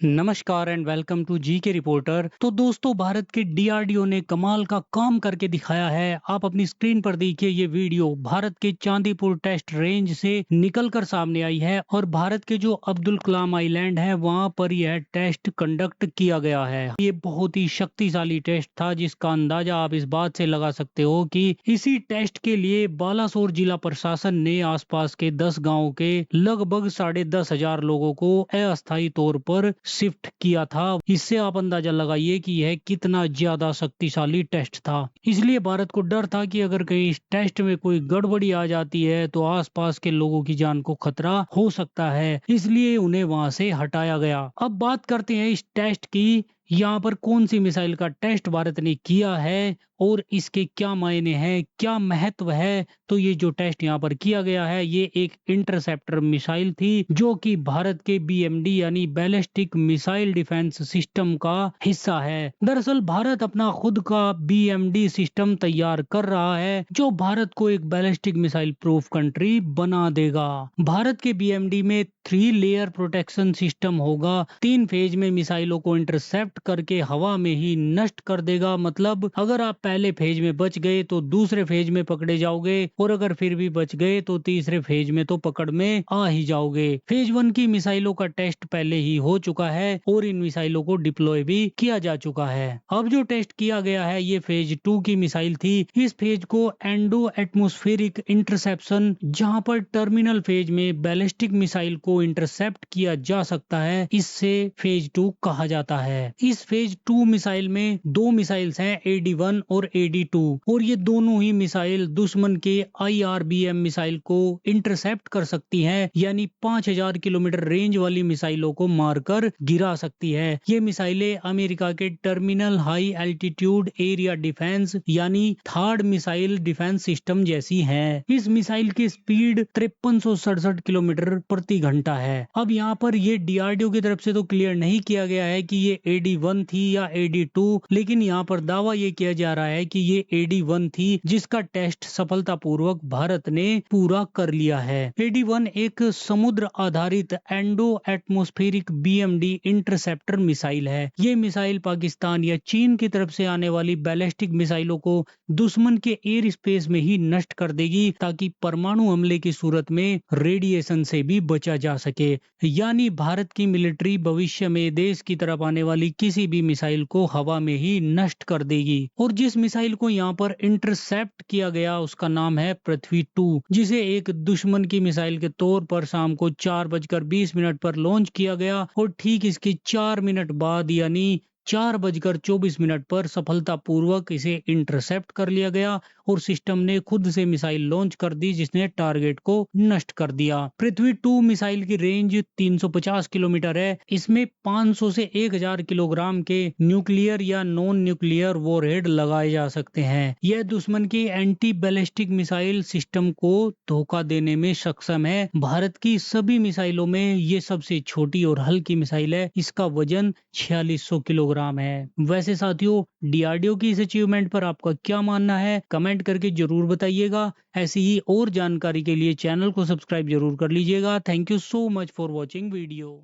नमस्कार and welcome to जी के reporter. तो दोस्तों, भारत के डीआरडीओ ने कमाल का काम करके दिखाया है। आप अपनी स्क्रीन पर देखिए, ये वीडियो भारत के चांदीपुर टेस्ट रेंज से निकलकर सामने आई है और भारत के जो अब्दुल कलाम आइलैंड है वहां पर यह टेस्ट कंडक्ट किया गया है। ये बहुत ही शक्तिशाली टेस्ट था, जिसका अंदाजा आप इस बात से लगा सकते हो कि इसी टेस्ट के लिए बालासोर जिला प्रशासन ने आसपास के 10 गाँव के लगभग 10,500 लोगों को अस्थायी तौर पर शिफ्ट किया था। इससे आप अंदाजा लगाइए कि यह कितना ज्यादा शक्तिशाली टेस्ट था। इसलिए भारत को डर था कि अगर कहीं इस टेस्ट में कोई गड़बड़ी आ जाती है तो आसपास के लोगों की जान को खतरा हो सकता है, इसलिए उन्हें वहां से हटाया गया। अब बात करते हैं इस टेस्ट की। यहाँ पर कौन सी मिसाइल का टेस्ट भारत ने किया है और इसके क्या मायने हैं, क्या महत्व है। तो ये जो टेस्ट यहाँ पर किया गया है, ये एक इंटरसेप्टर मिसाइल थी, जो कि भारत के बीएमडी यानी बैलिस्टिक मिसाइल डिफेंस सिस्टम का हिस्सा है। दरअसल भारत अपना खुद का बीएमडी सिस्टम तैयार कर रहा है, जो भारत को एक बैलिस्टिक मिसाइल प्रूफ कंट्री बना देगा। भारत के बीएमडी में 3 लेयर प्रोटेक्शन सिस्टम होगा। 3 फेज में मिसाइलों को इंटरसेप्ट करके हवा में ही नष्ट कर देगा। मतलब अगर आप पहले फेज में बच गए तो दूसरे फेज में पकड़े जाओगे, और अगर फिर भी बच गए तो तीसरे फेज में तो पकड़ में आ ही जाओगे। फेज 1 की मिसाइलों का टेस्ट पहले ही हो चुका है और इन मिसाइलों को डिप्लॉय भी किया जा चुका है। अब जो टेस्ट किया गया है, ये फेज 2 की मिसाइल थी। इस फेज को एंडो एटमोस्फेरिक इंटरसेप्शन, जहां पर टर्मिनल फेज में बैलिस्टिक मिसाइल को इंटरसेप्ट किया जा सकता है, इससे फेज 2 कहा जाता है। इस फेज 2 मिसाइल में 2 मिसाइल्स हैं, AD-1 और AD-2, और ये दोनों ही मिसाइल दुश्मन के IRBM मिसाइल को इंटरसेप्ट कर सकती हैं, यानी 5000 किलोमीटर रेंज वाली मिसाइलों को मारकर गिरा सकती है। ये मिसाइलें अमेरिका के terminal high altitude area defence यानी थर्ड मिसाइल डिफेंस सिस्टम जैसी है। इस मिसाइल की स्पीड 5367 किलोमीटर प्रति घंटा है। अब यहाँ पर ये डीआरडीओ की तरफ से तो क्लियर नहीं किया गया है कि ये AD-1 थी या AD-2, लेकिन यहाँ पर दावा ये किया जा रहा है कि ये AD-1 थी, जिसका टेस्ट सफलतापूर्वक भारत ने पूरा कर लिया है। AD-1 एक समुद्र आधारित endo atmospheric BMD interceptor missile है। ये मिसाइल पाकिस्तान या चीन की तरफ से आने वाली बैलिस्टिक मिसाइलों को दुश्मन के एयर स्पेस में ही नष्ट कर देगी, ताकि परमाणु हमले की सूरत में रेडिएशन से भी बचा जा सके। यानी भारत की मिलिट्री भविष्य में देश की तरफ आने वाली किसी भी मिसाइल को हवा में ही नष्ट कर देगी। और जिस मिसाइल को यहाँ पर इंटरसेप्ट किया गया, उसका नाम है पृथ्वी-2, जिसे एक दुश्मन की मिसाइल के तौर पर शाम को 4:20 पर लॉन्च किया गया, और ठीक इसके 4 मिनट बाद यानी 4:24 पर सफलतापूर्वक इसे इंटरसेप्ट कर लिया गया और सिस्टम ने खुद से मिसाइल लॉन्च कर दी, जिसने टारगेट को नष्ट कर दिया। पृथ्वी-2 मिसाइल की रेंज 350 किलोमीटर है। इसमें 500 से 1000 किलोग्राम के न्यूक्लियर या नॉन न्यूक्लियर वॉरहेड लगाए जा सकते हैं। यह दुश्मन की एंटी बैलिस्टिक मिसाइल सिस्टम को धोखा देने में सक्षम है। भारत की सभी मिसाइलों में ये सबसे छोटी और हल्की मिसाइल है। इसका वजन 4600 किलोग्राम है। वैसे साथियों, डीआरडीओ की इस अचीवमेंट पर आपका क्या मानना है, कमेंट करके जरूर बताइएगा। ऐसी ही और जानकारी के लिए चैनल को सब्सक्राइब जरूर कर लीजिएगा। Thank you so much for watching video.